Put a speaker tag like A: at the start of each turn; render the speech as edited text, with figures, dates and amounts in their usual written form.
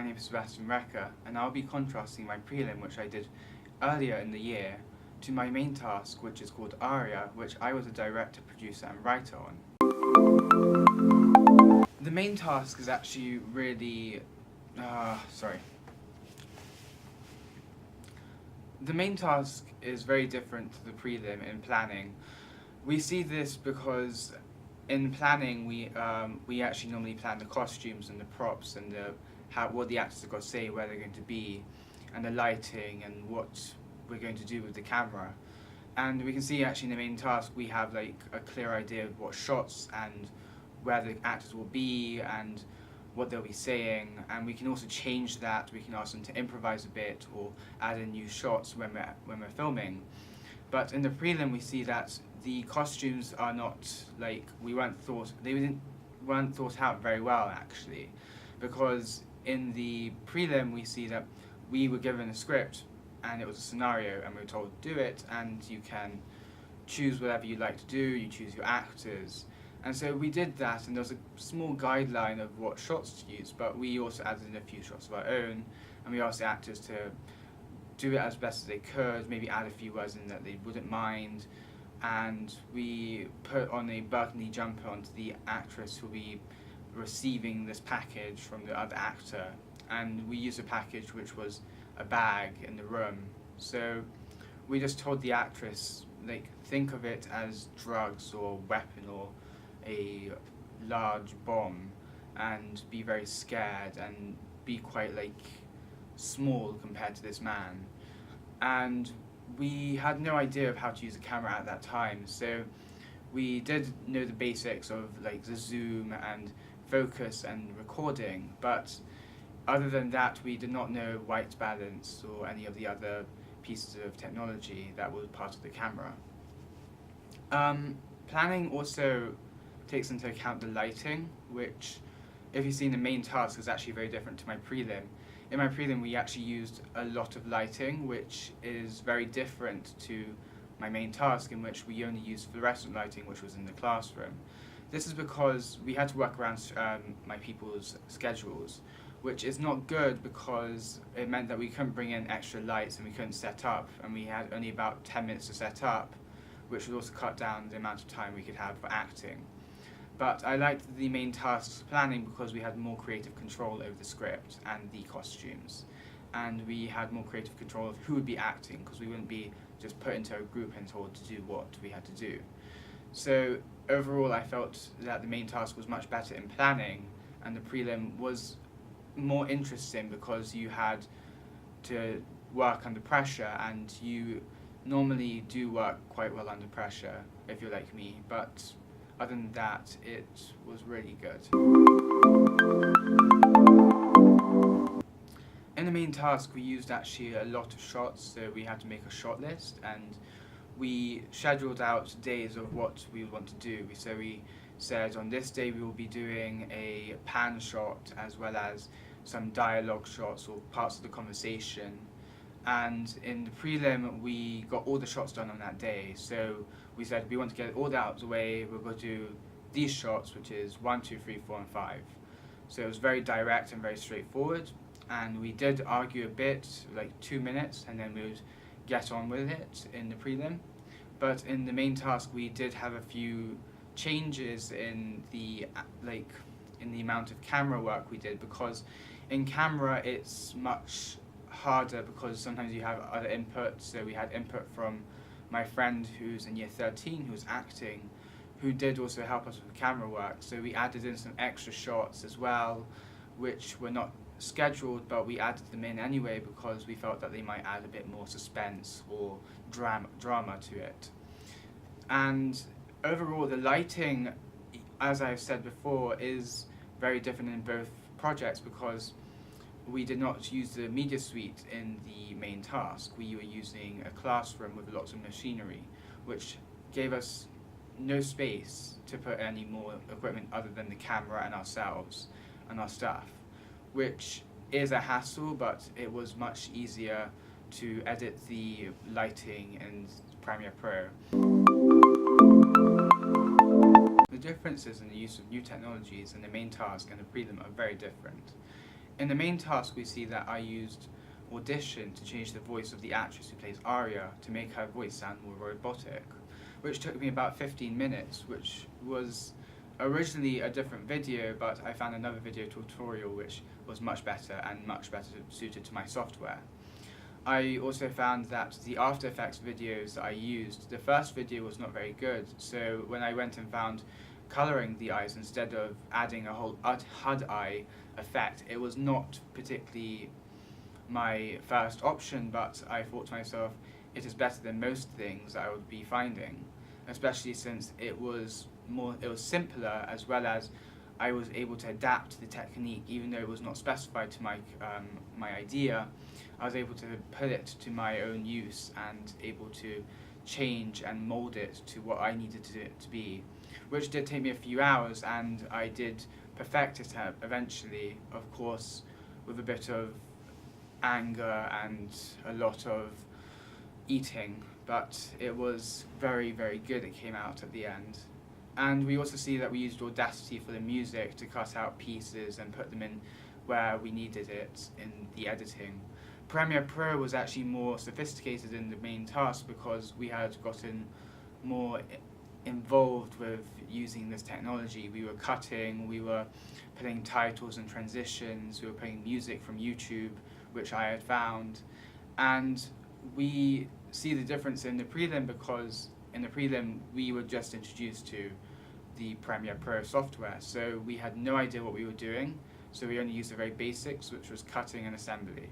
A: my name is Sebastian Recker, and I'll be contrasting my prelim, which I did earlier in the year, to my main task, which is called ARIA, which I was a director, producer and writer on. The main task is actually really... The main task is very different to the prelim in planning. We see this because in planning we actually normally plan the costumes and the props and what the actors are going to say, where they're going to be, and the lighting and what we're going to do with the camera. And we can see actually in the main task we have like a clear idea of what shots and where the actors will be and what they'll be saying, and we can also change that. We can ask them to improvise a bit or add in new shots when we're filming. But in the prelim we see that the costumes are not like they weren't thought out very well actually, because in the prelim we see that we were given a script and it was a scenario and we were told do it, and you can choose whatever you'd like to do, you choose your actors. And so we did that, and there was a small guideline of what shots to use, but we also added in a few shots of our own, and we asked the actors to do it as best as they could, maybe add a few words in that they wouldn't mind, and we put on a burgundy jumper onto the actress who will be receiving this package from the other actor, and we used a package which was a bag in the room. So we just told the actress, like, think of it as drugs or weapon or a large bomb, and be very scared and be quite like small compared to this man. And we had no idea of how to use a camera at that time, so we did know the basics of like the zoom and focus and recording, but other than that we did not know white balance or any of the other pieces of technology that was part of the camera. Planning also takes into account the lighting, which, if you've seen the main task, is actually very different to my prelim. In my prelim we actually used a lot of lighting, which is very different to my main task, in which we only used fluorescent lighting, which was in the classroom. This is because we had to work around my people's schedules, which is not good because it meant that we couldn't bring in extra lights and we couldn't set up, and we had only about 10 minutes to set up, which would also cut down the amount of time we could have for acting. But I liked the main tasks planning because we had more creative control over the script and the costumes, and we had more creative control of who would be acting, because we wouldn't be just put into a group and told to do what we had to do. So overall I felt that the main task was much better in planning, and the prelim was more interesting because you had to work under pressure, and you normally do work quite well under pressure if you're like me, but other than that it was really good. In the main task we used actually a lot of shots, so we had to make a shot list, and we scheduled out days of what we would want to do. So we said on this day we will be doing a pan shot as well as some dialogue shots or parts of the conversation. And in the prelim we got all the shots done on that day, so we said we want to get all that out of the way, we're going to do these shots, which is 1, 2, 3, 4 and 5. So it was very direct and very straightforward, and we did argue a bit, like 2 minutes, and then we would get on with it in the prelim. But in the main task we did have a few changes in the amount of camera work we did, because in camera it's much harder because sometimes you have other input. So we had input from my friend who's in year 13 who's acting, who did also help us with camera work, so we added in some extra shots as well, which were not scheduled, but we added them in anyway because we felt that they might add a bit more suspense or drama to it. And overall the lighting, as I've said before, is very different in both projects because we did not use the media suite in the main task. We were using a classroom with lots of machinery, which gave us no space to put any more equipment other than the camera and ourselves and our staff, which is a hassle, but it was much easier to edit the lighting in Premiere Pro. The differences in the use of new technologies in the main task and the prelim are very different. In the main task, we see that I used Audition to change the voice of the actress who plays Arya to make her voice sound more robotic, which took me about 15 minutes, which was originally a different video, but I found another video tutorial which was much better and much better suited to my software. I also found that the After Effects videos that I used, the first video was not very good, so when I went and found colouring the eyes instead of adding a whole HUD eye effect, it was not particularly my first option, but I thought to myself, it is better than most things I would be finding, especially since it was simpler, as well as I was able to adapt the technique. Even though it was not specified to my idea, I was able to put it to my own use and able to change and mold it to what I needed it to be, which did take me a few hours, and I did perfect it eventually, of course, with a bit of anger and a lot of eating, but it was very, very good. It came out at the end. And we also see that we used Audacity for the music to cut out pieces and put them in where we needed it in the editing. Premiere Pro was actually more sophisticated in the main task because we had gotten more involved with using this technology. We were cutting, we were putting titles and transitions, we were putting music from YouTube, which I had found, and we see the difference in the prelim because in the prelim we were just introduced to the Premiere Pro software, so we had no idea what we were doing, so we only used the very basics, which was cutting and assembly.